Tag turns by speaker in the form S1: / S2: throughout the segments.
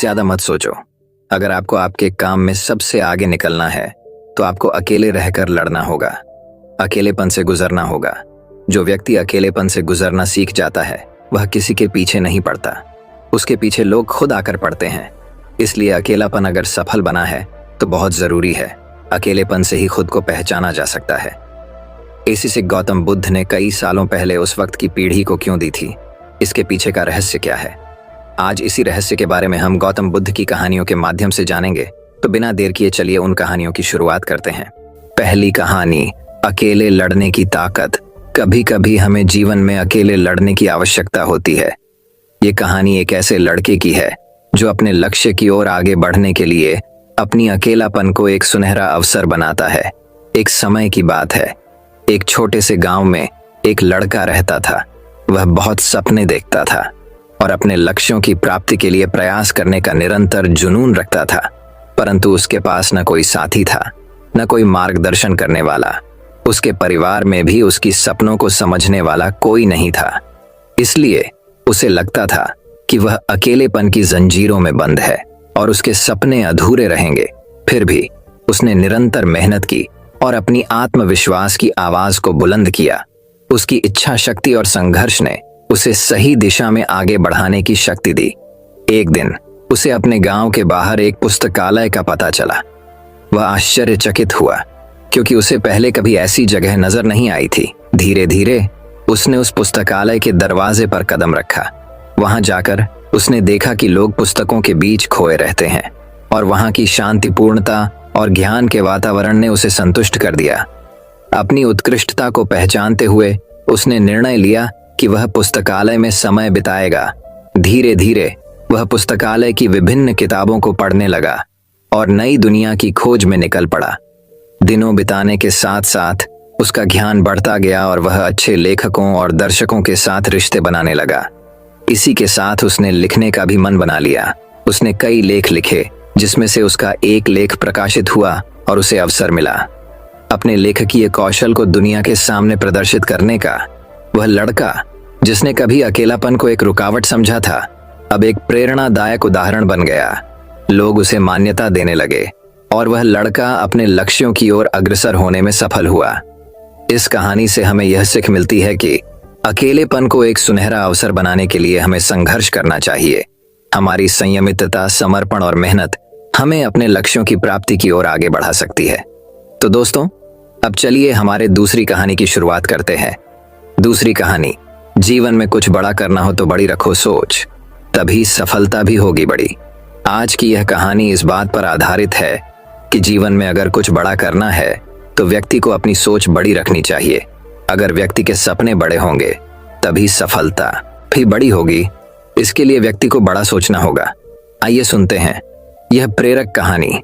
S1: ज्यादा मत सोचो। अगर आपको आपके काम में सबसे आगे निकलना है तो आपको अकेले रहकर लड़ना होगा, अकेलेपन से गुजरना होगा। जो व्यक्ति अकेलेपन से गुजरना सीख जाता है वह किसी के पीछे नहीं पड़ता, उसके पीछे लोग खुद आकर पड़ते हैं। इसलिए अकेलापन अगर सफल बना है तो बहुत जरूरी है। अकेलेपन से ही खुद को पहचाना जा सकता है। इसी से गौतम बुद्ध ने कई सालों पहले उस वक्त की पीढ़ी को क्यों दी थी, इसके पीछे का रहस्य क्या है, आज इसी रहस्य के बारे में हम गौतम बुद्ध की कहानियों के माध्यम से जानेंगे। तो बिना देर किए चलिए उन कहानियों की शुरुआत करते हैं। पहली कहानी, अकेले लड़ने की ताकत। कभी कभी हमें जीवन में अकेले लड़ने की आवश्यकता होती है। ये कहानी एक ऐसे लड़के की है जो अपने लक्ष्य की ओर आगे बढ़ने के लिए अपनी अकेलापन को एक सुनहरा अवसर बनाता है। एक समय की बात है, एक छोटे से गांव में एक लड़का रहता था। वह बहुत सपने देखता था और अपने लक्ष्यों की प्राप्ति के लिए प्रयास करने का निरंतर जुनून रखता था, परंतु उसके पास न कोई साथी था, न कोई मार्गदर्शन करने वाला। उसके परिवार में भी उसकी सपनों को समझने वाला कोई नहीं था। इसलिए उसे लगता था कि वह अकेलेपन की जंजीरों में बंद है और उसके सपने अधूरे रहेंगे। फिर भी उसने निरंतर मेहनत की और अपनी आत्मविश्वास की आवाज को बुलंद किया। उसकी इच्छा शक्ति और संघर्ष ने उसे सही दिशा में आगे बढ़ाने की शक्ति दी। एक दिन उसे अपने गांव के बाहर एक पुस्तकालय का पता चला। वह आश्चर्यचकित हुआ क्योंकि उसे पहले कभी ऐसी जगह नजर नहीं आई थी। धीरे धीरे उसने उस पुस्तकालय के दरवाजे पर कदम रखा। वहां जाकर उसने देखा कि लोग पुस्तकों के बीच खोए रहते हैं और वहां की शांतिपूर्णता और ज्ञान के वातावरण ने उसे संतुष्ट कर दिया। अपनी उत्कृष्टता को पहचानते हुए उसने निर्णय लिया कि वह पुस्तकालय में समय बिताएगा। धीरे धीरे वह पुस्तकालय की विभिन्न किताबों को पढ़ने लगा और नई दुनिया की खोज में निकल पड़ा। दिनों बिताने के साथ साथ उसका ज्ञान बढ़ता गया और वह अच्छे लेखकों और दर्शकों के साथ रिश्ते बनाने लगा। इसी के साथ उसने लिखने का भी मन बना लिया। उसने कई लेख लिखे, जिसमें से उसका एक लेख प्रकाशित हुआ और उसे अवसर मिला अपने लेखकीय कौशल को दुनिया के सामने प्रदर्शित करने का। वह लड़का जिसने कभी अकेलापन को एक रुकावट समझा था, अब एक प्रेरणादायक उदाहरण बन गया। लोग उसे मान्यता देने लगे और वह लड़का अपने लक्ष्यों की ओर अग्रसर होने में सफल हुआ। इस कहानी से हमें यह सीख मिलती है कि अकेलेपन को एक सुनहरा अवसर बनाने के लिए हमें संघर्ष करना चाहिए। हमारी संयमितता, समर्पण और मेहनत हमें अपने लक्ष्यों की प्राप्ति की ओर आगे बढ़ा सकती है। तो दोस्तों, अब चलिए हमारे दूसरी कहानी की शुरुआत करते हैं। दूसरी कहानी, जीवन में कुछ बड़ा करना हो तो बड़ी रखो सोच, तभी सफलता भी होगी बड़ी। आज की यह कहानी इस बात पर आधारित है कि जीवन में अगर कुछ बड़ा करना है तो व्यक्ति को अपनी सोच बड़ी रखनी चाहिए। अगर व्यक्ति के सपने बड़े होंगे तभी सफलता भी बड़ी होगी। इसके लिए व्यक्ति को बड़ा सोचना होगा। आइए सुनते हैं यह प्रेरक कहानी।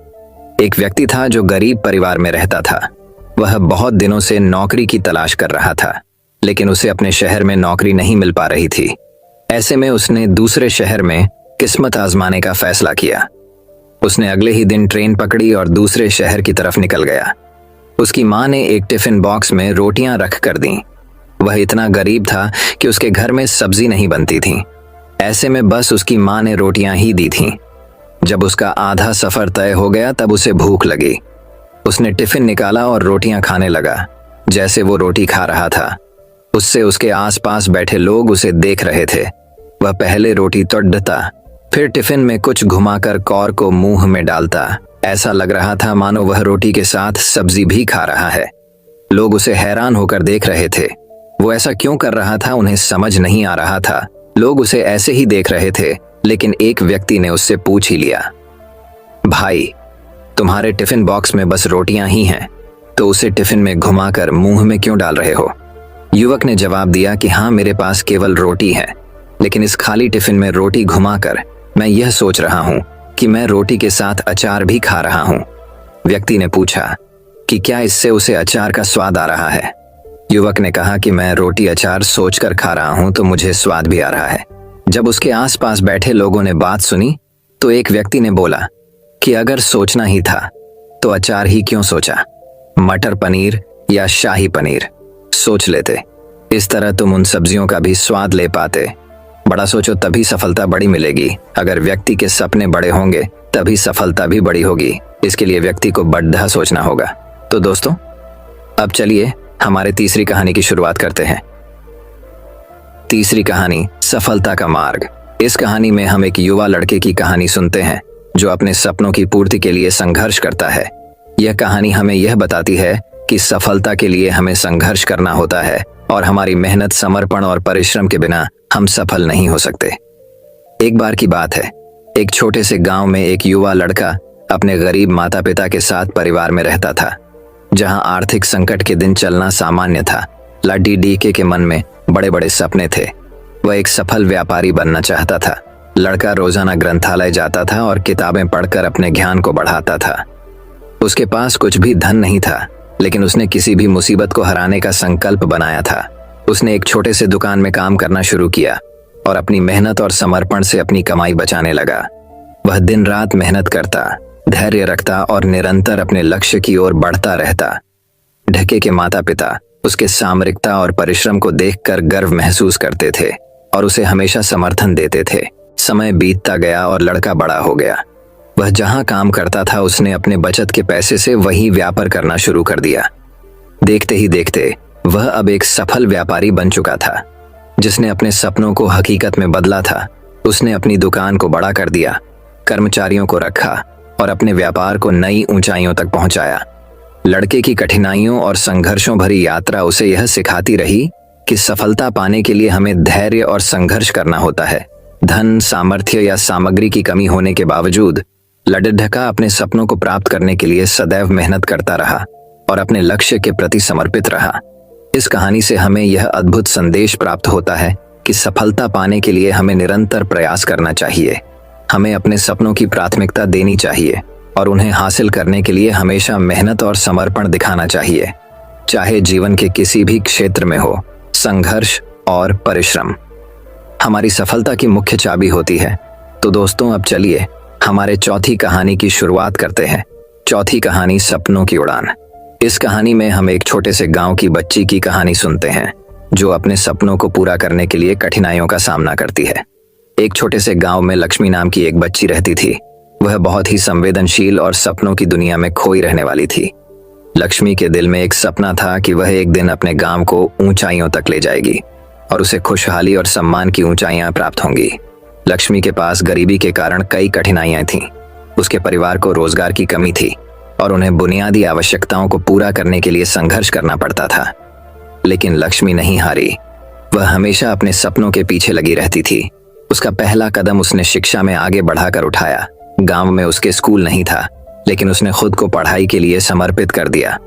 S1: एक व्यक्ति था जो गरीब परिवार में रहता था। वह बहुत दिनों से नौकरी की तलाश कर रहा था, लेकिन उसे अपने शहर में नौकरी नहीं मिल पा रही थी। ऐसे में उसने दूसरे शहर में किस्मत आजमाने का फैसला किया। उसने अगले ही दिन ट्रेन पकड़ी और दूसरे शहर की तरफ निकल गया। उसकी मां ने एक टिफिन बॉक्स में रोटियां रख कर दी। वह इतना गरीब था कि उसके घर में सब्जी नहीं बनती थी। ऐसे में बस उसकी मां ने रोटियां ही दी थीं। जब उसका आधा सफर तय हो गया तब उसे भूख लगी। उसने टिफिन निकाला और रोटियां खाने लगा। जैसे वो रोटी खा रहा था, उससे उसके आसपास बैठे लोग उसे देख रहे थे। वह पहले रोटी तोड़ता, फिर टिफिन में कुछ घुमाकर कौर को मुंह में डालता। ऐसा लग रहा था मानो वह रोटी के साथ सब्जी भी खा रहा है। लोग उसे हैरान होकर देख रहे थे। वो ऐसा क्यों कर रहा था उन्हें समझ नहीं आ रहा था। लोग उसे ऐसे ही देख रहे थे, लेकिन एक व्यक्ति ने उससे पूछ ही लिया, भाई, तुम्हारे टिफिन बॉक्स में बस रोटियां ही हैं, तो उसे टिफिन में घुमाकर मुंह में क्यों डाल रहे हो? युवक ने जवाब दिया कि हाँ, मेरे पास केवल रोटी है, लेकिन इस खाली टिफिन में रोटी घुमाकर मैं यह सोच रहा हूं कि मैं रोटी के साथ अचार भी खा रहा हूं। व्यक्ति ने पूछा कि क्या इससे उसे अचार का स्वाद आ रहा है? युवक ने कहा कि मैं रोटी अचार सोचकर खा रहा हूं तो मुझे स्वाद भी आ रहा है। जब उसके आसपास बैठे लोगों ने बात सुनी तो एक व्यक्ति ने बोला कि अगर सोचना ही था तो अचार ही क्यों सोचा, मटर पनीर या शाही पनीर सोच लेते। इस तरह तुम उन सब्जियों का भी स्वाद ले पाते। बड़ा सोचो तभी सफलता बड़ी मिलेगी। अगर व्यक्ति के सपने बड़े होंगे तभी सफलता भी बड़ी होगी। इसके लिए व्यक्ति को बड़ा सोचना होगा। तो दोस्तों, अब चलिए हमारे तीसरी कहानी की शुरुआत करते हैं। तीसरी कहानी, सफलता का मार्ग। इस कहानी में हम एक युवा लड़के की कहानी सुनते हैं जो अपने सपनों की पूर्ति के लिए संघर्ष करता है। यह कहानी हमें यह बताती है कि सफलता के लिए हमें संघर्ष करना होता है और हमारी मेहनत, समर्पण और परिश्रम के बिना हम सफल नहीं हो सकते। एक बार की बात है, एक छोटे से गांव में एक युवा लड़का अपने गरीब माता पिता के साथ परिवार में रहता था, जहां आर्थिक संकट के दिन चलना सामान्य था। लड्डी डीके के मन में बड़े बड़े सपने थे। वह एक सफल व्यापारी बनना चाहता था। लड़का रोजाना ग्रंथालय जाता था और किताबें पढ़कर अपने ज्ञान को बढ़ाता था। उसके पास कुछ भी धन नहीं था, लेकिन उसने किसी भी मुसीबत को हराने का संकल्प बनाया था। उसने एक छोटे से दुकान में काम करना शुरू किया और अपनी मेहनत और समर्पण से अपनी कमाई बचाने लगा। वह दिन रात मेहनत करता, धैर्य रखता और निरंतर अपने लक्ष्य की ओर बढ़ता रहता। ढके के माता पिता उसके सामरिकता और परिश्रम को देखकर गर्व महसूस करते थे और उसे हमेशा समर्थन देते थे। समय बीतता गया और लड़का बड़ा हो गया। वह जहां काम करता था उसने अपने बचत के पैसे से वही व्यापार करना शुरू कर दिया। देखते ही देखते वह अब एक सफल व्यापारी बन चुका था, जिसने अपने सपनों को हकीकत में बदला था। उसने अपनी दुकान को बड़ा कर दिया, कर्मचारियों को रखा और अपने व्यापार को नई ऊंचाइयों तक पहुंचाया। लड़के की कठिनाइयों और संघर्षों भरी यात्रा उसे यह सिखाती रही कि सफलता पाने के लिए हमें धैर्य और संघर्ष करना होता है। धन, सामर्थ्य या सामग्री की कमी होने के बावजूद लड्ढका अपने सपनों को प्राप्त करने के लिए सदैव मेहनत करता रहा और अपने लक्ष्य के प्रति समर्पित रहा। इस कहानी से हमें यह अद्भुत संदेश प्राप्त होता है कि सफलता पाने के लिए हमें निरंतर प्रयास करना चाहिए। हमें अपने सपनों की प्राथमिकता देनी चाहिए और उन्हें हासिल करने के लिए हमेशा मेहनत और समर्पण दिखाना चाहिए, चाहे जीवन के किसी भी क्षेत्र में हो। संघर्ष और परिश्रम हमारी सफलता की मुख्य चाबी होती है। तो दोस्तों, अब चलिए हमारे चौथी कहानी की शुरुआत करते हैं। चौथी कहानी, सपनों की उड़ान। इस कहानी में हम एक छोटे से गांव की बच्ची की कहानी सुनते हैं जो अपने सपनों को पूरा करने के लिए कठिनाइयों का सामना करती है। एक छोटे से गांव में लक्ष्मी नाम की एक बच्ची रहती थी। वह बहुत ही संवेदनशील और सपनों की दुनिया में खोई रहने वाली थी। लक्ष्मी के दिल में एक सपना था कि वह एक दिन अपने गांव को ऊंचाइयों तक ले जाएगी और उसे खुशहाली और सम्मान की ऊंचाइयां प्राप्त होंगी। लक्ष्मी के पास गरीबी के कारण कई कठिनाइयां थीं। उसके परिवार को रोजगार की कमी थी और उन्हें बुनियादी आवश्यकताओं को पूरा करने के लिए संघर्ष करना पड़ता था। लेकिन लक्ष्मी नहीं हारी। वह हमेशा अपने सपनों के पीछे लगी रहती थी। उसका पहला कदम उसने शिक्षा में आगे बढ़ाकर उठाया। गांव में उसके स्कूल नहीं था, लेकिन उसने खुद को पढ़ाई के लिए समर्पित कर दिया।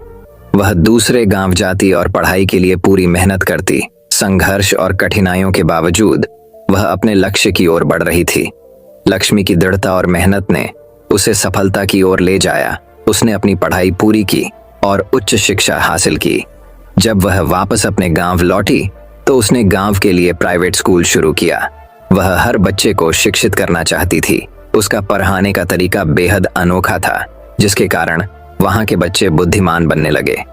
S1: वह दूसरे गांव जाती और पढ़ाई के लिए पूरी मेहनत करती। संघर्ष और कठिनाइयों के बावजूद वह अपने लक्ष्य की ओर बढ़ रही थी। लक्ष्मी की दृढ़ता और मेहनत ने उसे सफलता की ओर ले जाया। उसने अपनी पढ़ाई पूरी की और उच्च शिक्षा हासिल की। जब वह वापस अपने गांव लौटी तो उसने गांव के लिए प्राइवेट स्कूल शुरू किया। वह हर बच्चे को शिक्षित करना चाहती थी। उसका पढ़ाने का तरीका बेहद अनोखा था, जिसके कारण वहां के बच्चे बुद्धिमान बनने लगे।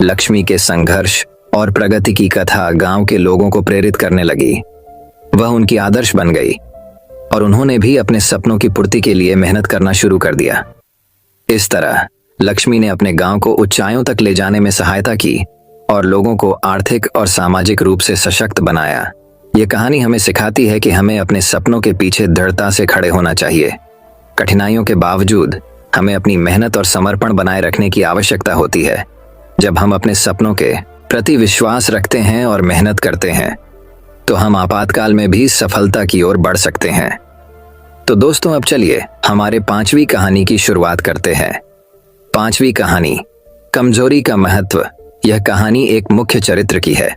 S1: लक्ष्मी के संघर्ष और प्रगति की कथा गांव के लोगों को प्रेरित करने लगी। वह उनकी आदर्श बन गई और उन्होंने भी अपने सपनों की पूर्ति के लिए मेहनत करना शुरू कर दिया। इस तरह लक्ष्मी ने अपने गांव को ऊंचाइयों तक ले जाने में सहायता की और लोगों को आर्थिक और सामाजिक रूप से सशक्त बनाया। ये कहानी हमें सिखाती है कि हमें अपने सपनों के पीछे दृढ़ता से खड़े होना चाहिए। कठिनाइयों के बावजूद हमें अपनी मेहनत और समर्पण बनाए रखने की आवश्यकता होती है। जब हम अपने सपनों के प्रति विश्वास रखते हैं और मेहनत करते हैं, तो हम आपातकाल में भी सफलता की ओर बढ़ सकते हैं। तो दोस्तों, अब चलिए हमारे पांचवी कहानी की शुरुआत करते हैं। पांचवी कहानी, कमजोरी का महत्व। यह कहानी एक मुख्य चरित्र की है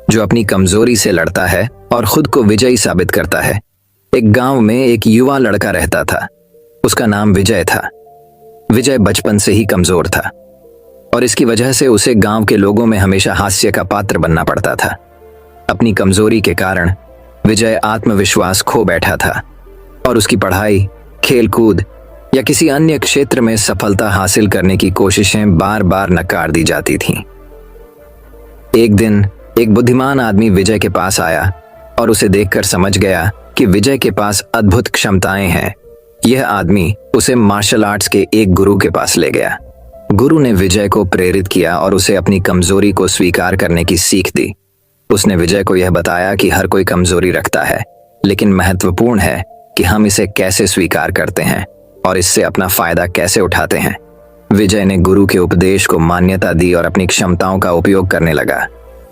S1: जो अपनी कमजोरी से लड़ता है और खुद को विजयी साबित करता है। एक गांव में एक युवा लड़का रहता था। उसका नाम विजय था। विजय बचपन से ही कमजोर था और इसकी वजह से उसे गांव के लोगों में हमेशा हास्य का पात्र बनना पड़ता था। अपनी कमजोरी के कारण विजय आत्मविश्वास खो बैठा था और उसकी पढ़ाई, खेलकूद या किसी अन्य क्षेत्र में सफलता हासिल करने की कोशिशें बार बार नकार दी जाती थीं। एक दिन एक बुद्धिमान आदमी विजय के पास आया और उसे देखकर समझ गया कि विजय के पास अद्भुत क्षमताएं हैं। यह आदमी उसे मार्शल आर्ट्स के एक गुरु के पास ले गया। गुरु ने विजय को प्रेरित किया और उसे अपनी कमजोरी को स्वीकार करने की सीख दी। उसने विजय को यह बताया कि हर कोई कमजोरी रखता है, लेकिन महत्वपूर्ण है कि हम इसे कैसे स्वीकार करते हैं और इससे अपना फायदा कैसे उठाते हैं। विजय ने गुरु के उपदेश को मान्यता दी और अपनी क्षमताओं का उपयोग करने लगा।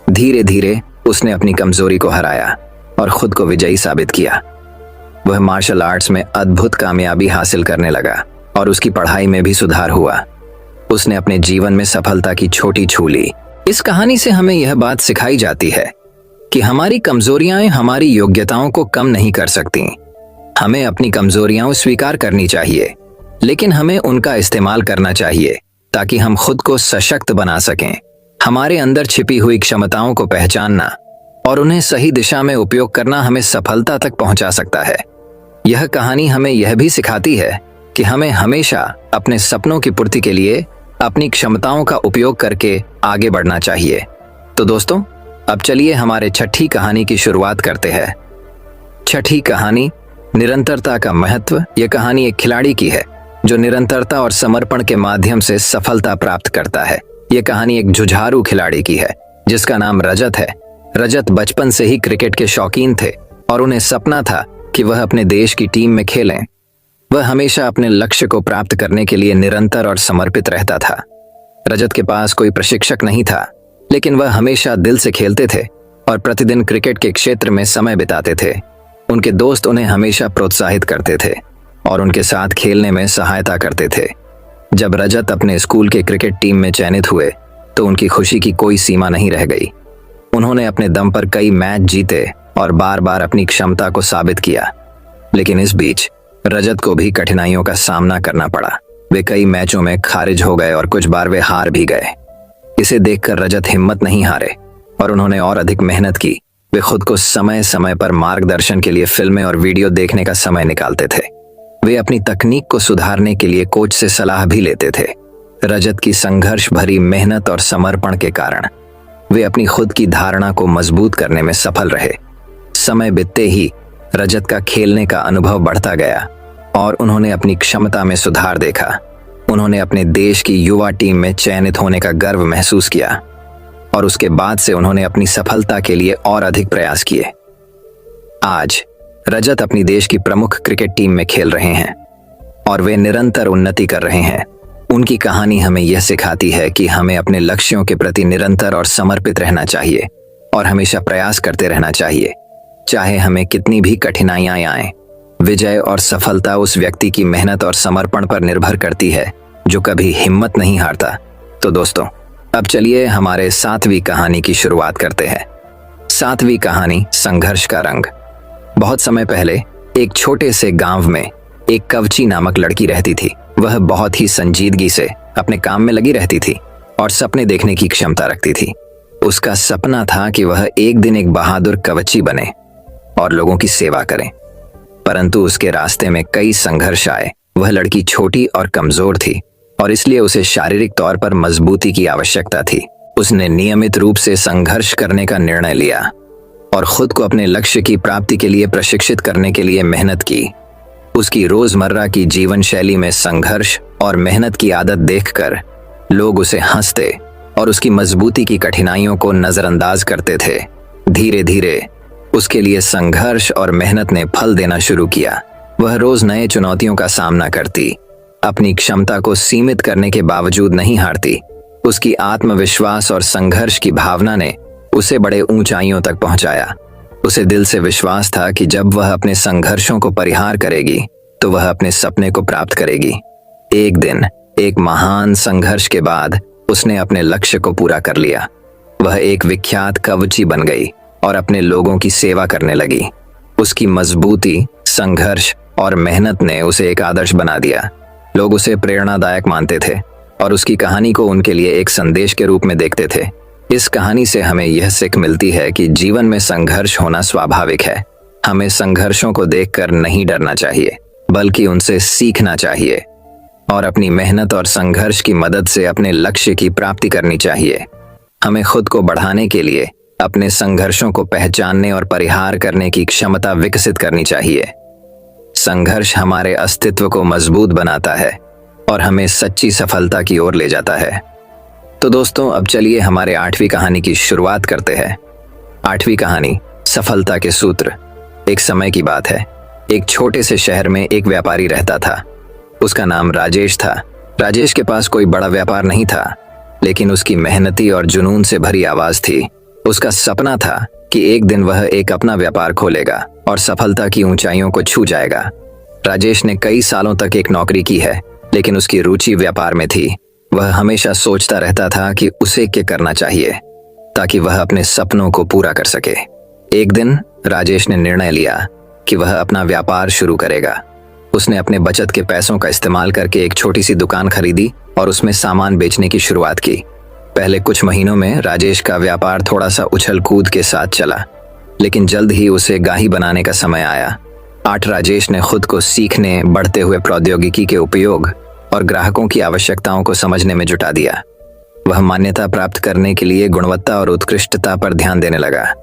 S1: धीरे धीरे उसने अपनी कमजोरी को हराया और खुद को विजयी साबित किया। वह मार्शल आर्ट्स में अद्भुत कामयाबी हासिल करने लगा और उसकी पढ़ाई में भी सुधार हुआ। उसने अपने जीवन में सफलता की छोटी छू ली। इस कहानी से हमें यह बात सिखाई जाती है कि हमारी कमजोरियां हमारी योग्यताओं को कम नहीं कर सकती। हमें अपनी कमजोरियां स्वीकार करनी चाहिए, लेकिन हमें उनका इस्तेमाल करना चाहिए ताकि हम खुद को सशक्त बना सकें। हमारे अंदर छिपी हुई क्षमताओं को पहचानना और उन्हें सही दिशा में उपयोग करना हमें सफलता तक पहुंचा सकता है। यह कहानी हमें यह भी सिखाती है कि हमें हमेशा अपने सपनों की पूर्ति के लिए अपनी क्षमताओं का उपयोग करके आगे बढ़ना चाहिए। तो दोस्तों, अब चलिए हमारे छठी कहानी की शुरुआत करते हैं। छठी कहानी, निरंतरता का महत्व। यह कहानी एक खिलाड़ी की है जो निरंतरता और समर्पण के माध्यम से सफलता प्राप्त करता है। यह कहानी एक जुझारू खिलाड़ी की है जिसका नाम रजत है। रजत बचपन से ही क्रिकेट के शौकीन थे और उन्हें सपना था कि वह अपने देश की टीम में खेलें। वह हमेशा अपने लक्ष्य को प्राप्त करने के लिए निरंतर और समर्पित रहता था। रजत के पास कोई प्रशिक्षक नहीं था, लेकिन वह हमेशा दिल से खेलते थे और प्रतिदिन क्रिकेट के क्षेत्र में समय बिताते थे। उनके दोस्त उन्हें हमेशा प्रोत्साहित करते थे और उनके साथ खेलने में सहायता करते थे। जब रजत अपने स्कूल के क्रिकेट टीम में चयनित हुए तो उनकी खुशी की कोई सीमा नहीं रह गई। उन्होंने अपने दम पर कई मैच जीते और बार बार अपनी क्षमता को साबित किया, लेकिन इस बीच रजत को भी कठिनाइयों का सामना करना पड़ा। वे कई मैचों में खारिज हो गए और कुछ बार वे हार भी गए। इसे देखकर रजत हिम्मत नहीं हारे और उन्होंने और अधिक मेहनत की। वे खुद को समय समय पर मार्गदर्शन के लिए फिल्में और वीडियो देखने का समय निकालते थे। वे अपनी तकनीक को सुधारने के लिए कोच से सलाह भी लेते थे। रजत की संघर्ष भरी मेहनत और समर्पण के कारण वे अपनी खुद की धारणा को मजबूत करने में सफल रहे। समय बीतते ही रजत का खेलने का अनुभव बढ़ता गया और उन्होंने अपनी क्षमता में सुधार देखा। उन्होंने अपने देश की युवा टीम में चयनित होने का गर्व महसूस किया और उसके बाद से उन्होंने अपनी सफलता के लिए और अधिक प्रयास किए। आज रजत अपनी देश की प्रमुख क्रिकेट टीम में खेल रहे हैं और वे निरंतर उन्नति कर रहे हैं। उनकी कहानी हमें यह सिखाती है कि हमें अपने लक्ष्यों के प्रति निरंतर और समर्पित रहना चाहिए और हमेशा प्रयास करते रहना चाहिए, चाहे हमें कितनी भी कठिनाइयां आएं। विजय और सफलता उस व्यक्ति की मेहनत और समर्पण पर निर्भर करती है जो कभी हिम्मत नहीं हारता। तो दोस्तों, अब चलिए हमारे 7वीं कहानी की शुरुआत करते हैं। 7वीं कहानी, संघर्ष का रंग। बहुत समय पहले एक छोटे से गांव में एक कवची नामक लड़की रहती थी। वह बहुत ही संजीदगी से अपने काम में लगी रहती थी और सपने देखने की क्षमता रखती थी। उसका सपना था कि वह एक दिन एक बहादुर कवची बने और लोगों की सेवा करे, परंतु उसके रास्ते में कई संघर्ष आए। वह लड़की छोटी और कमजोर थी और इसलिए उसे शारीरिक तौर पर मजबूती की आवश्यकता थी। उसने नियमित रूप से संघर्ष करने का निर्णय लिया और खुद को अपने लक्ष्य की प्राप्ति के लिए प्रशिक्षित करने के लिए मेहनत की। उसकी रोजमर्रा की जीवन शैली में संघर्ष और मेहनत की आदत देखकर लोग उसे हंसते और उसकी मजबूती की कठिनाइयों को नजरअंदाज करते थे। धीरे धीरे उसके लिए संघर्ष और मेहनत ने फल देना शुरू किया। वह रोज नए चुनौतियों का सामना करती, अपनी क्षमता को सीमित करने के बावजूद नहीं हारती। उसकी आत्मविश्वास और संघर्ष की भावना ने उसे बड़े ऊंचाइयों तक पहुंचाया। उसे दिल से विश्वास था कि जब वह अपने संघर्षों को परिहार करेगी तो वह अपने सपने को प्राप्त करेगी। एक दिन एक महान संघर्ष के बाद उसने अपने लक्ष्य को पूरा कर लिया। वह एक विख्यात कवची बन गई और अपने लोगों की सेवा करने लगी। उसकी मजबूती, संघर्ष और मेहनत ने उसे एक आदर्श बना दिया। लोग उसे प्रेरणादायक मानते थे और उसकी कहानी को उनके लिए एक संदेश के रूप में देखते थे। इस कहानी से हमें यह सीख मिलती है कि जीवन में संघर्ष होना स्वाभाविक है। हमें संघर्षों को देखकर नहीं डरना चाहिए, बल्कि उनसे सीखना चाहिए और अपनी मेहनत और संघर्ष की मदद से अपने लक्ष्य की प्राप्ति करनी चाहिए। हमें खुद को बढ़ाने के लिए अपने संघर्षों को पहचानने और परिहार करने की क्षमता विकसित करनी चाहिए। संघर्ष हमारे अस्तित्व को मजबूत बनाता है और हमें सच्ची सफलता की ओर ले जाता है। तो दोस्तों, अब चलिए हमारे 8वीं कहानी की शुरुआत करते हैं। 8वीं कहानी, सफलता के सूत्र। एक समय की बात है, एक छोटे से शहर में एक व्यापारी रहता था। उसका नाम राजेश था। राजेश के पास कोई बड़ा व्यापार नहीं था, लेकिन उसकी मेहनती और जुनून से भरी आवाज थी। उसका सपना था कि एक दिन वह एक अपना व्यापार खोलेगा और सफलता की ऊंचाइयों को छू जाएगा। राजेश ने कई सालों तक एक नौकरी की है, लेकिन उसकी रुचि व्यापार में थी। वह हमेशा सोचता रहता था कि उसे क्या करना चाहिए ताकि वह अपने सपनों को पूरा कर सके। एक दिन राजेश ने निर्णय लिया कि वह अपना व्यापार शुरू करेगा। उसने अपने बचत के पैसों का इस्तेमाल करके एक छोटी सी दुकान खरीदी और उसमें सामान बेचने की शुरुआत की। पहले कुछ महीनों में राजेश का व्यापार थोड़ा सा उछल कूद के साथ चला, लेकिन जल्द ही उसे गाही बनाने का समय आया। राजेश ने खुद को सीखने, बढ़ते हुए प्रौद्योगिकी के उपयोग और ग्राहकों की आवश्यकताओं को समझने में जुटा दिया। वह मान्यता प्राप्त करने के लिए गुणवत्ता और उत्कृष्टता पर ध्यान देने लगा।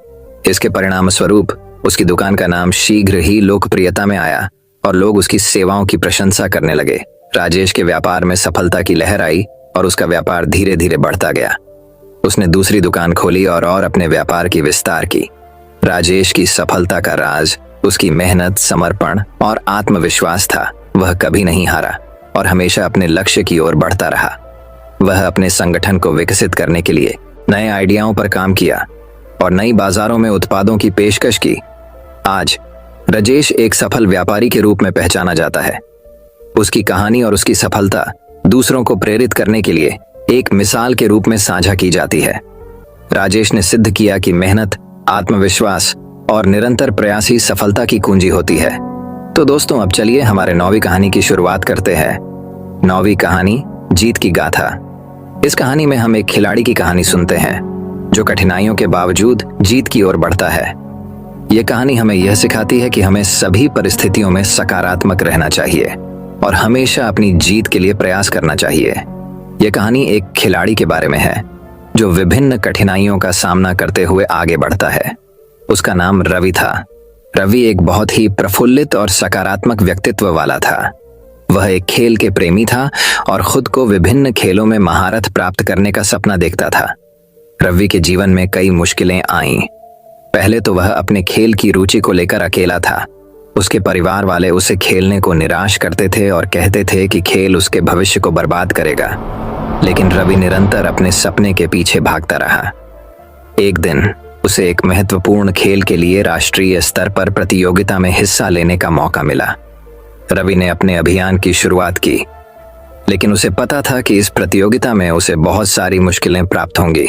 S1: इसके परिणाम स्वरूप उसकी दुकान का नाम शीघ्र ही लोकप्रियता में आया और लोग उसकी सेवाओं की प्रशंसा करने लगे। राजेश के व्यापार में सफलता की लहर आई और उसका व्यापार धीरे धीरे बढ़ता गया। उसने दूसरी दुकान खोली और अपने व्यापार की विस्तार की। राजेश की सफलता का राज उसकी मेहनत, समर्पण और आत्मविश्वास था। वह कभी नहीं हारा और हमेशा अपने लक्ष्य की ओर बढ़ता रहा। वह अपने संगठन को विकसित करने के लिए नए आइडियाओं पर काम किया और नई बाजारों में उत्पादों की पेशकश की। आज राजेश एक सफल व्यापारी के रूप में पहचाना जाता है। उसकी कहानी और उसकी सफलता दूसरों को प्रेरित करने के लिए एक मिसाल के रूप में साझा की जाती है। राजेश ने सिद्ध किया कि मेहनत, आत्मविश्वास और निरंतर प्रयास ही सफलता की कुंजी होती है। तो दोस्तों, अब चलिए हमारे 9वीं कहानी की शुरुआत करते हैं। 9वीं कहानी, जीत की गाथा। इस कहानी में हम एक खिलाड़ी की कहानी सुनते हैं जो कठिनाइयों के बावजूद जीत की ओर बढ़ता है। यह कहानी हमें यह सिखाती है कि हमें सभी परिस्थितियों में सकारात्मक रहना चाहिए और हमेशा अपनी जीत के लिए प्रयास करना चाहिए। यह कहानी एक खिलाड़ी के बारे में है जो विभिन्न कठिनाइयों का सामना करते हुए आगे बढ़ता है। उसका नाम रवि था। रवि एक बहुत ही प्रफुल्लित और सकारात्मक व्यक्तित्व वाला था। वह एक खेल के प्रेमी था और खुद को विभिन्न खेलों में महारत प्राप्त करने का सपना देखता था। रवि के जीवन में कई मुश्किलें आईं। पहले तो वह अपने खेल की रुचि को लेकर अकेला था। उसके परिवार वाले उसे खेलने को निराश करते थे और कहते थे कि खेल उसके भविष्य को बर्बाद करेगा, लेकिन रवि निरंतर अपने सपने के पीछे भागता रहा। एक दिन उसे एक महत्वपूर्ण खेल के लिए राष्ट्रीय स्तर पर प्रतियोगिता में हिस्सा लेने का मौका मिला। रवि ने अपने अभियान की शुरुआत की, लेकिन उसे पता था कि इस प्रतियोगिता में उसे बहुत सारी मुश्किलें प्राप्त होंगी।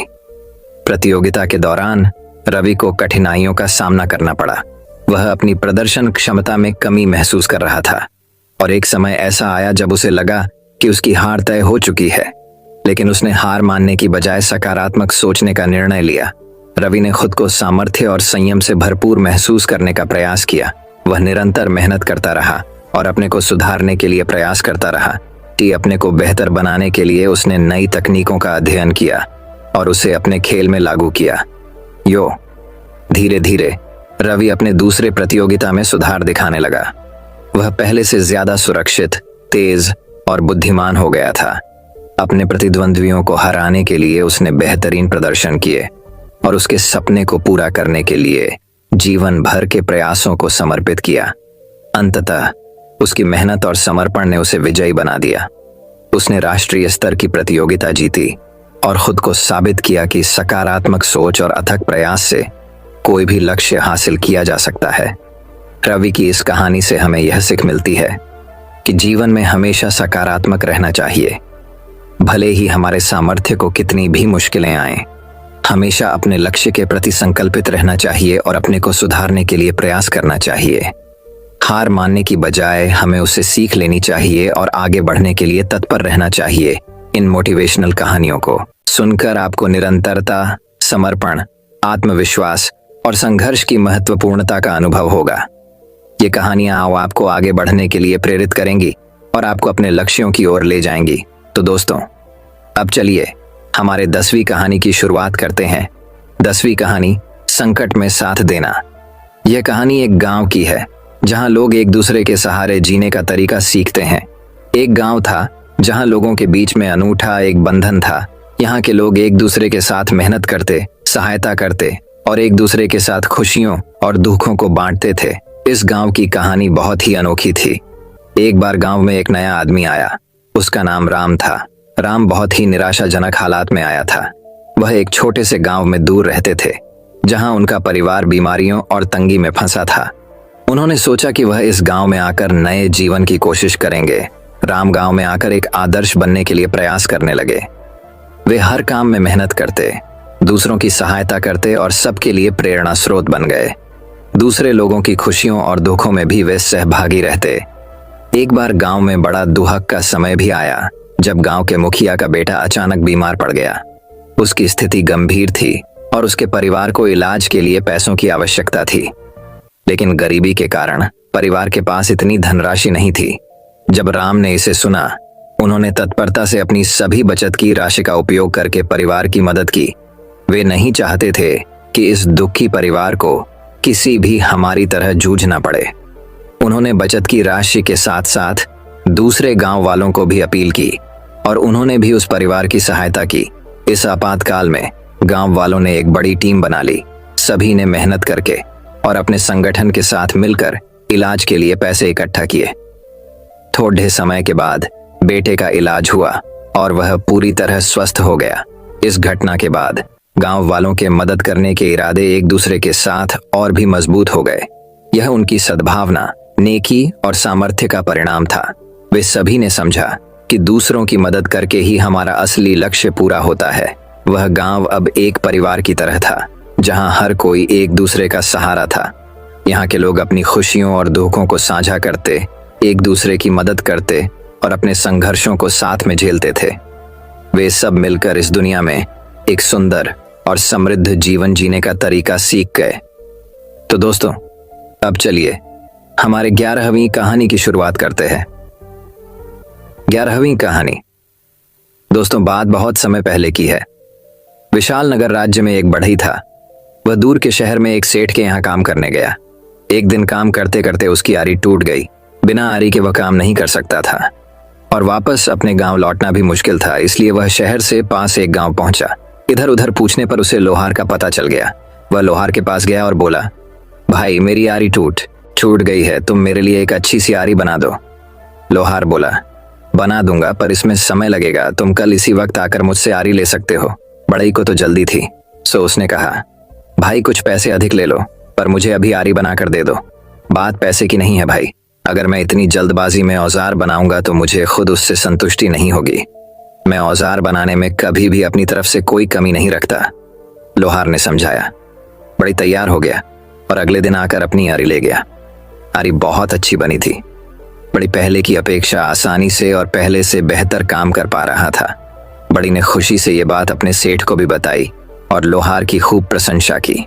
S1: प्रतियोगिता के दौरान रवि को कठिनाइयों का सामना करना पड़ा। वह अपनी प्रदर्शन क्षमता में कमी महसूस कर रहा था और एक समय ऐसा आया जब उसे लगा कि उसकी हार तय हो चुकी है, लेकिन उसने हार मानने की बजाय सकारात्मक सोचने का निर्णय लिया। रवि ने खुद को सामर्थ्य और संयम से भरपूर महसूस करने का प्रयास किया। वह निरंतर मेहनत करता रहा और अपने को सुधारने के लिए प्रयास करता रहा। अपने को बेहतर बनाने के लिए उसने नई तकनीकों का अध्ययन किया और उसे अपने खेल में लागू किया। धीरे धीरे रवि अपने दूसरे प्रतियोगिता में सुधार दिखाने लगा। वह पहले से ज्यादा सुरक्षित, तेज और बुद्धिमान हो गया था। अपने प्रतिद्वंद्वियों को हराने के लिए उसने बेहतरीन प्रदर्शन किए और उसके सपने को पूरा करने के लिए जीवन भर के प्रयासों को समर्पित किया। अंततः उसकी मेहनत और समर्पण ने उसे विजयी बना दिया। उसने राष्ट्रीय स्तर की प्रतियोगिता जीती और खुद को साबित किया कि सकारात्मक सोच और अथक प्रयास से कोई भी लक्ष्य हासिल किया जा सकता है। रवि की इस कहानी से हमें यह सीख मिलती है कि जीवन में हमेशा सकारात्मक रहना चाहिए। भले ही हमारे सामर्थ्य को कितनी भी मुश्किलें आएं, हमेशा अपने लक्ष्य के प्रति संकल्पित रहना चाहिए और अपने को सुधारने के लिए प्रयास करना चाहिए। हार मानने की बजाय हमें उससे सीख लेनी चाहिए और आगे बढ़ने के लिए तत्पर रहना चाहिए। इन मोटिवेशनल कहानियों को सुनकर आपको निरंतरता, समर्पण, आत्मविश्वास और संघर्ष की महत्वपूर्णता का अनुभव होगा। ये कहानियां आपको आगे बढ़ने के लिए प्रेरित करेंगी और आपको अपने लक्ष्यों की ओर ले जाएंगी। तो दोस्तों, अब चलिए हमारे 10वीं कहानी की शुरुआत करते हैं। 10वीं कहानी, संकट में साथ देना। यह कहानी एक गांव की है जहां लोग एक दूसरे के सहारे जीने का तरीका सीखते हैं। एक गांव था जहां लोगों के बीच में अनूठा एक बंधन था। यहाँ के लोग एक दूसरे के साथ मेहनत करते, सहायता करते और एक दूसरे के साथ खुशियों और दुखों को बांटते थे। इस गांव की कहानी बहुत ही अनोखी थी। एक बार गांव में एक नया आदमी आया। उसका नाम राम था। राम बहुत ही निराशाजनक हालात में आया था। वह एक छोटे से गांव में दूर रहते थे जहां उनका परिवार बीमारियों और तंगी में फंसा था। उन्होंने सोचा कि वह इस गांव में आकर नए जीवन की कोशिश करेंगे। राम गांव में आकर एक आदर्श बनने के लिए प्रयास करने लगे। वे हर काम में मेहनत करते, दूसरों की सहायता करते और सबके लिए प्रेरणा स्रोत बन गए। दूसरे लोगों की खुशियों और दुखों में भी वे सहभागी रहते। एक बार गांव में बड़ा दुहक का समय भी आया जब गांव के मुखिया का बेटा अचानक बीमार पड़ गया। उसकी स्थिति गंभीर थी और उसके परिवार को इलाज के लिए पैसों की आवश्यकता थी, लेकिन गरीबी के कारण परिवार के पास इतनी धनराशि नहीं थी। जब राम ने इसे सुना, उन्होंने तत्परता से अपनी सभी बचत की राशि का उपयोग करके परिवार की मदद की। वे नहीं चाहते थे कि इस दुखी परिवार को किसी भी हमारी तरह जूझना पड़े। उन्होंने बचत की राशि के साथ साथ दूसरे गांव वालों को भी अपील की और उन्होंने भी उस परिवार की सहायता की। इस आपातकाल में गांव वालों ने एक बड़ी टीम बना ली। सभी ने मेहनत करके और अपने संगठन के साथ मिलकर इलाज के लिए पैसे इकट्ठा किए। थोड़े समय के बाद बेटे का इलाज हुआ और वह पूरी तरह स्वस्थ हो गया। इस घटना के बाद गांव वालों के मदद करने के इरादे एक दूसरे के साथ और भी मजबूत हो गए। यह उनकी सद्भावना, नेकी और सामर्थ्य का परिणाम था। वे सभी ने समझा कि दूसरों की मदद करके ही हमारा असली लक्ष्य पूरा होता है। वह गांव अब एक परिवार की तरह था जहां हर कोई एक दूसरे का सहारा था। यहाँ के लोग अपनी खुशियों और दुखों को साझा करते, एक दूसरे की मदद करते और अपने संघर्षों को साथ में झेलते थे। वे सब मिलकर इस दुनिया में एक सुंदर और समृद्ध जीवन जीने का तरीका सीख गए। तो दोस्तों, अब चलिए हमारे 11वीं कहानी की शुरुआत करते हैं। 11वीं कहानी, दोस्तों, बात बहुत समय पहले की है। विशाल नगर राज्य में एक बढ़ई था। वह दूर के शहर में एक सेठ के यहाँ काम करने गया। एक दिन काम करते करते उसकी आरी टूट गई। बिना आरी के वह काम नहीं कर सकता था और वापस अपने गांव लौटना भी मुश्किल था। इसलिए वह शहर से पास एक गांव पहुंचा। इधर उधर पूछने पर उसे लोहार का पता चल गया। वह लोहार के पास गया और बोला, भाई, मेरी आरी छूट गई है, तुम मेरे लिए एक अच्छी सी आरी बना दो। लोहार बोला, बना दूंगा, पर इसमें समय लगेगा। तुम कल इसी वक्त आकर मुझसे आरी ले सकते हो। बढ़ई को तो जल्दी थी, सो उसने कहा, भाई, कुछ पैसे अधिक ले लो, पर मुझे अभी आरी बनाकर दे दो। बात पैसे की नहीं है भाई। अगर मैं इतनी जल्दबाजी में औजार बनाऊंगा तो मुझे खुद उससे संतुष्टि नहीं होगी। मैं औजार बनाने में कभी भी अपनी तरफ से कोई कमी नहीं रखता। लोहार ने समझाया। बड़ी तैयार हो गया और अगले दिन आकर अपनी आरी ले गया। आरी बहुत अच्छी बनी थी। बड़ी पहले की अपेक्षा आसानी से और पहले से बेहतर काम कर पा रहा था। बड़ी ने खुशी से ये बात अपने सेठ को भी बताई और लोहार की खूब प्रशंसा की।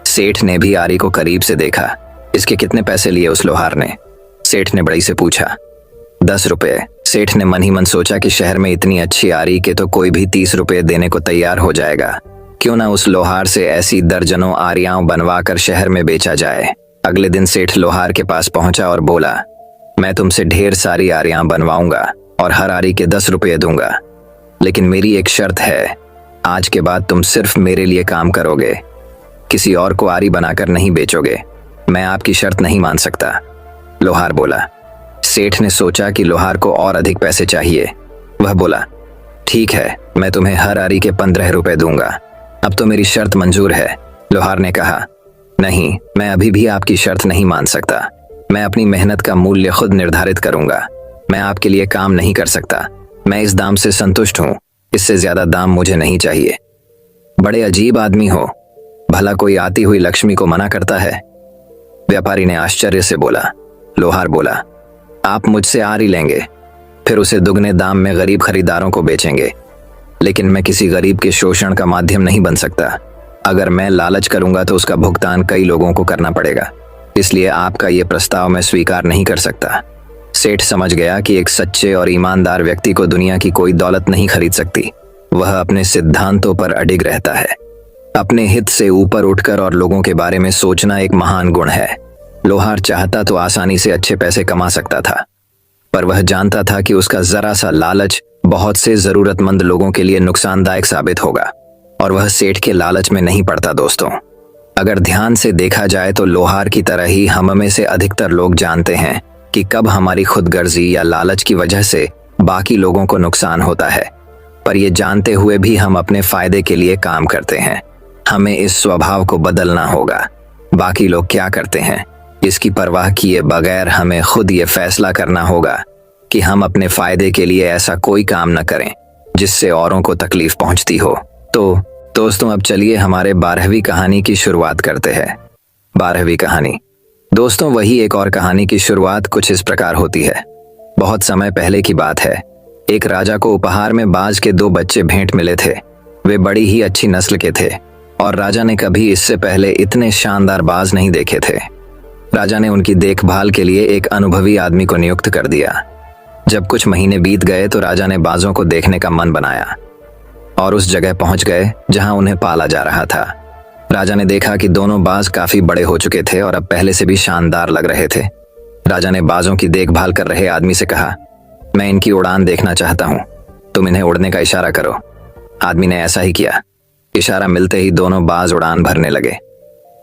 S1: सेठ ने भी आरी को करीब से देखा। इसके कितने पैसे लिए उस लोहार ने? सेठ ने बड़ी से पूछा। 10 रुपए। सेठ ने मन ही मन सोचा कि शहर में इतनी अच्छी आरी के तो कोई भी 30 रुपए देने को तैयार हो जाएगा। क्यों ना उस लोहार से ऐसी दर्जनों आरियां बनवा कर शहर में बेचा जाए। अगले दिन सेठ लोहार के पास पहुंचा और बोला, मैं तुमसे ढेर सारी आरियां बनवाऊंगा और हर आरी के 10 रुपये दूंगा, लेकिन मेरी एक शर्त है। आज के बाद तुम सिर्फ मेरे लिए काम करोगे, किसी और को आरी बनाकर नहीं बेचोगे। मैं आपकी शर्त नहीं मान सकता। लोहार बोला। सेठ ने सोचा कि लोहार को और अधिक पैसे चाहिए। वह बोला, ठीक है, मैं तुम्हें हर आरी के 15 रुपए दूंगा। अब तो मेरी शर्त मंजूर है। लोहार ने कहा, नहीं, मैं अभी भी आपकी शर्त नहीं मान सकता। मैं अपनी मेहनत का मूल्य खुद निर्धारित करूंगा। मैं आपके लिए काम नहीं कर सकता। मैं इस दाम से संतुष्ट हूं, इससे ज्यादा दाम मुझे नहीं चाहिए। बड़े अजीब आदमी हो, भला कोई आती हुई लक्ष्मी को मना करता है? व्यापारी ने आश्चर्य से बोला। लोहार बोला, आप मुझसे आरी लेंगे, फिर उसे दुगने दाम में गरीब खरीदारों को बेचेंगे, लेकिन मैं किसी गरीब के शोषण का माध्यम नहीं बन सकता। अगर मैं लालच करूंगा तो उसका भुगतान कई लोगों को करना पड़ेगा, इसलिए आपका ये प्रस्ताव मैं स्वीकार नहीं कर सकता। सेठ समझ गया कि एक सच्चे और ईमानदार व्यक्ति को दुनिया की कोई दौलत नहीं खरीद सकती। वह अपने सिद्धांतों पर अडिग रहता है। अपने हित से ऊपर उठकर और लोगों के बारे में सोचना एक महान गुण है। लोहार चाहता तो आसानी से अच्छे पैसे कमा सकता था, पर वह जानता था कि उसका जरा सा लालच बहुत से जरूरतमंद लोगों के लिए नुकसानदायक साबित होगा, और वह सेठ के लालच में नहीं पड़ता। दोस्तों, अगर ध्यान से देखा जाए तो लोहार की तरह ही हम में से अधिकतर लोग जानते हैं कि कब हमारी खुदगर्जी या लालच की वजह से बाकी लोगों को नुकसान होता है, पर ये जानते हुए भी हम अपने फायदे के लिए काम करते हैं। हमें इस स्वभाव को बदलना होगा। बाकी लोग क्या करते हैं इसकी परवाह किए बगैर हमें खुद ये फैसला करना होगा कि हम अपने फायदे के लिए ऐसा कोई काम न करें जिससे औरों को तकलीफ पहुंचती हो। तो दोस्तों, अब चलिए हमारे 12वीं कहानी की शुरुआत करते हैं। 12वीं कहानी। दोस्तों, वही एक और कहानी की शुरुआत कुछ इस प्रकार होती है। बहुत समय पहले की बात है। एक राजा को उपहार में बाज के 2 बच्चे भेंट मिले थे। वे बड़ी ही अच्छी नस्ल के थे और राजा ने कभी इससे पहले इतने शानदार बाज नहीं देखे थे। राजा ने उनकी देखभाल के लिए एक अनुभवी आदमी को नियुक्त कर दिया। जब कुछ महीने बीत गए तो राजा ने बाजों को देखने का मन बनाया और उस जगह पहुंच गए जहां उन्हें पाला जा रहा था। राजा ने देखा कि दोनों बाज काफी बड़े हो चुके थे और अब पहले से भी शानदार लग रहे थे। राजा ने बाजों की देखभाल कर रहे आदमी से कहा, मैं इनकी उड़ान देखना चाहता हूं, तुम इन्हें उड़ने का इशारा करो। आदमी ने ऐसा ही किया। इशारा मिलते ही दोनों बाज उड़ान भरने लगे,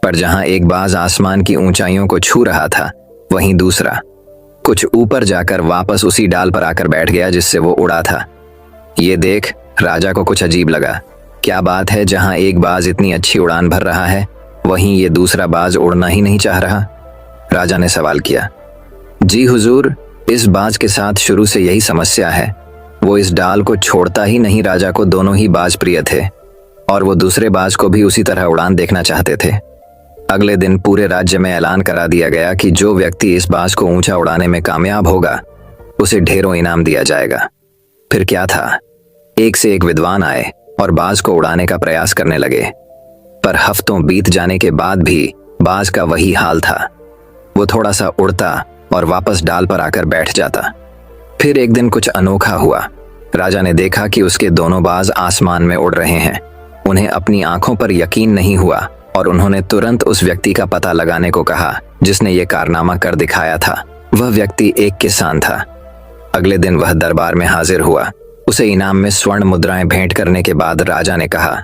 S1: पर जहां एक बाज आसमान की ऊंचाइयों को छू रहा था, वहीं दूसरा कुछ ऊपर जाकर वापस उसी डाल पर आकर बैठ गया जिससे वो उड़ा था। ये देख राजा को कुछ अजीब लगा। क्या बात है, जहां एक बाज इतनी अच्छी उड़ान भर रहा है, वहीं ये दूसरा बाज उड़ना ही नहीं चाह रहा। राजा ने सवाल किया, जी हुजूर, इस बाज के साथ शुरू से यही समस्या है। वो इस डाल को छोड़ता ही नहीं। राजा को दोनों ही बाज प्रिय थे और वो दूसरे बाज को भी उसी तरह उड़ान देखना चाहते थे। अगले दिन पूरे राज्य में ऐलान करा दिया गया कि जो व्यक्ति इस बाज को ऊंचा उड़ाने में कामयाब होगा उसे ढेरों इनाम दिया जाएगा। फिर क्या था, एक से एक विद्वान आए और बाज को उड़ाने का प्रयास करने लगे, पर हफ्तों बीत जाने के बाद भी बाज का वही हाल था। वो थोड़ा सा उड़ता और वापस डाल पर आकर बैठ जाता। फिर एक दिन कुछ अनोखा हुआ। राजा ने देखा कि उसके दोनों बाज आसमान में उड़ रहे हैं। उन्हें अपनी आंखों पर यकीन नहीं हुआ और उन्होंने तुरंत उस व्यक्ति का पता लगाने को कहा जिसने ये कारनामा कर दिखाया था। वह व्यक्ति एक किसान था। अगले दिन वह दरबार में हाजिर हुआ। उसे इनाम में स्वर्ण मुद्राएं भेंट करने के बाद राजा ने कहा,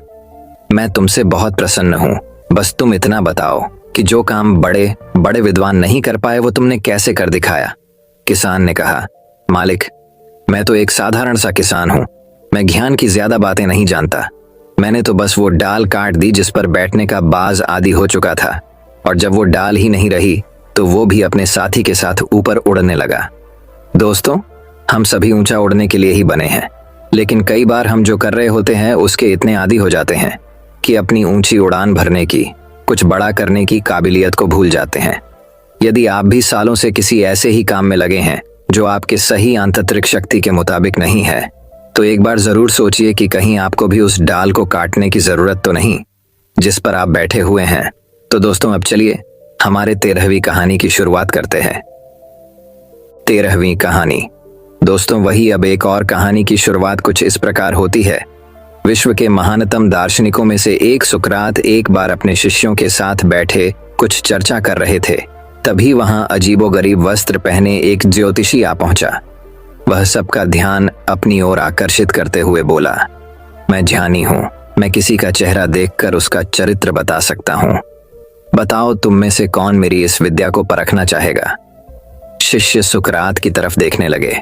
S1: मैं तुमसे बहुत प्रसन्न हूँ, बस तुम इतना बताओ कि जो काम बड़े बड़े विद्वान नहीं कर पाए वो तुमने कैसे कर दिखाया। किसान ने कहा, मालिक, मैं तो एक साधारण सा किसान हूँ। मैं ज्ञान की ज्यादा बातें नहीं जानता। मैंने तो बस वो डाल काट दी जिस पर बैठने का बाज आदि हो चुका था, और जब वो डाल ही नहीं रही तो वो भी अपने साथी के साथ ऊपर उड़ने लगा। दोस्तों, हम सभी ऊंचा उड़ने के लिए ही बने हैं, लेकिन कई बार हम जो कर रहे होते हैं उसके इतने आदी हो जाते हैं कि अपनी ऊंची उड़ान भरने की, कुछ बड़ा करने की काबिलियत को भूल जाते हैं। यदि आप भी सालों से किसी ऐसे ही काम में लगे हैं जो आपके सही आंतरिक शक्ति के मुताबिक नहीं है, तो एक बार जरूर सोचिए कि कहीं आपको भी उस डाल को काटने की जरूरत तो नहीं जिस पर आप बैठे हुए हैं। तो दोस्तों, अब चलिए हमारे 13वीं कहानी की शुरुआत करते हैं। 13वीं कहानी। दोस्तों, वही अब एक और कहानी की शुरुआत कुछ इस प्रकार होती है। विश्व के महानतम दार्शनिकों में से एक सुकरात एक बार अपने शिष्यों के साथ बैठे कुछ चर्चा कर रहे थे। तभी वहां अजीबोगरीब वस्त्र पहने एक ज्योतिषी आ पहुंचा। वह सबका ध्यान अपनी ओर आकर्षित करते हुए बोला, मैं ज्ञानी हूं, मैं किसी का चेहरा देखकर उसका चरित्र बता सकता हूं। बताओ, तुम में से कौन मेरी इस विद्या को परखना चाहेगा। शिष्य सुकरात की तरफ देखने लगे।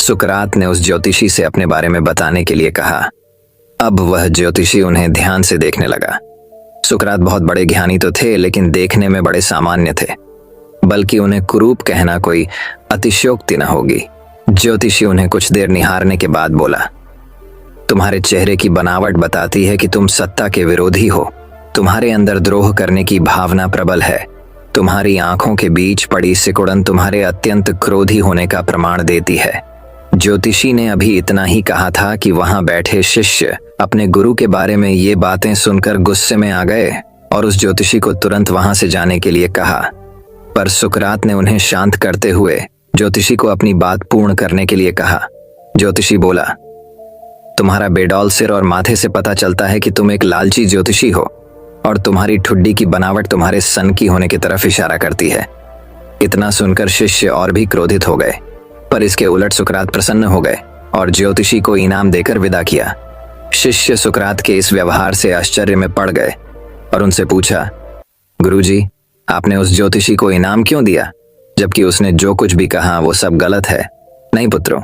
S1: सुकरात ने उस ज्योतिषी से अपने बारे में बताने के लिए कहा। अब वह ज्योतिषी उन्हें ध्यान से देखने लगा। सुकरात बहुत बड़े ज्ञानी तो थे, लेकिन देखने में बड़े सामान्य थे, बल्कि उन्हें कुरूप कहना कोई अतिशयोक्ति न होगी। ज्योतिषी उन्हें कुछ देर निहारने के बाद बोला, तुम्हारे चेहरे की बनावट बताती है कि तुम सत्ता के विरोधी हो। तुम्हारे अंदर द्रोह करने की भावना प्रबल है। तुम्हारी आंखों के बीच पड़ी सिकुड़न तुम्हारे अत्यंत क्रोधी होने का प्रमाण देती है। ज्योतिषी ने अभी इतना ही कहा था कि वहां बैठे शिष्य अपने गुरु के बारे में ये बातें सुनकर गुस्से में आ गए और उस ज्योतिषी को तुरंत वहां से जाने के लिए कहा। पर सुकरात ने उन्हें शांत करते हुए ज्योतिषी को अपनी बात पूर्ण करने के लिए कहा। ज्योतिषी बोला, तुम्हारा बेडौल सिर और माथे से पता चलता है कि तुम एक लालची ज्योतिषी हो और तुम्हारी ठुड्डी की बनावट तुम्हारे सन की होने की तरफ इशारा करती है। इतना सुनकर शिष्य और भी क्रोधित हो गए, पर इसके उलट सुकरात प्रसन्न हो गए और ज्योतिषी को इनाम देकर विदा किया। शिष्य सुकरात के इस व्यवहार से आश्चर्य में पड़ गए और उनसे पूछा, गुरुजी, आपने उस ज्योतिषी को इनाम क्यों दिया, जबकि उसने जो कुछ भी कहा वो सब गलत है? नहीं पुत्रों,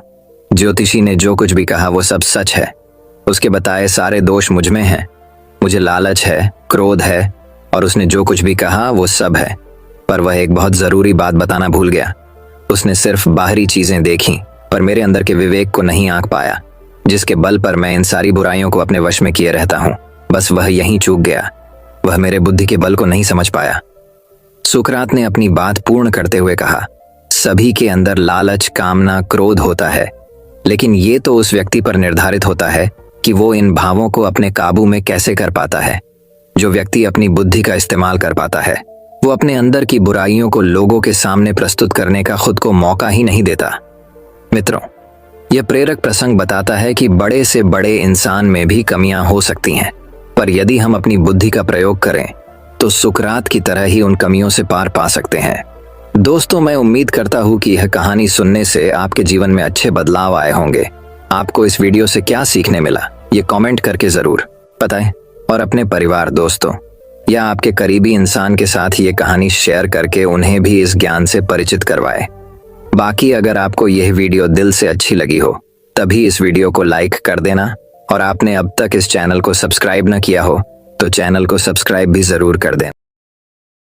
S1: ज्योतिषी ने जो कुछ भी कहा वो सब सच है। उसके बताए सारे दोष मुझ में हैं। मुझे लालच है, क्रोध है, और उसने जो कुछ भी कहा वो सब है। पर वह एक बहुत जरूरी बात बताना भूल गया। उसने सिर्फ बाहरी चीजें देखी, पर मेरे अंदर के विवेक को नहीं आंक पाया, जिसके बल पर मैं इन सारी बुराइयों को अपने वश में किए रहता हूँ। बस वह यहीं चूक गया। वह मेरे बुद्धि के बल को नहीं समझ पाया। सुकरात ने अपनी बात पूर्ण करते हुए कहा, सभी के अंदर लालच, कामना, क्रोध होता है, लेकिन ये तो उस व्यक्ति पर निर्धारित होता है कि वो इन भावों को अपने काबू में कैसे कर पाता है। जो व्यक्ति अपनी बुद्धि का इस्तेमाल कर पाता है, वो अपने अंदर की बुराइयों को लोगों के सामने प्रस्तुत करने का खुद को मौका ही नहीं देता। मित्रों, यह प्रेरक प्रसंग बताता है कि बड़े से बड़े इंसान में भी कमियां हो सकती हैं, पर यदि हम अपनी बुद्धि का प्रयोग करें तो सुकरात की तरह ही उन कमियों से पार पा सकते हैं। दोस्तों, मैं उम्मीद करता हूं कि यह कहानी सुनने से आपके जीवन में अच्छे बदलाव आए होंगे। आपको इस वीडियो से क्या सीखने मिला, ये कमेंट करके जरूर बताएं और अपने परिवार, दोस्तों या आपके करीबी इंसान के साथ ये कहानी शेयर करके उन्हें भी इस ज्ञान से परिचित करवाएं। बाकी अगर आपको यह वीडियो दिल से अच्छी लगी हो तभी इस वीडियो को लाइक कर देना, और आपने अब तक इस चैनल को सब्सक्राइब न किया हो तो चैनल को सब्सक्राइब भी जरूर कर दें।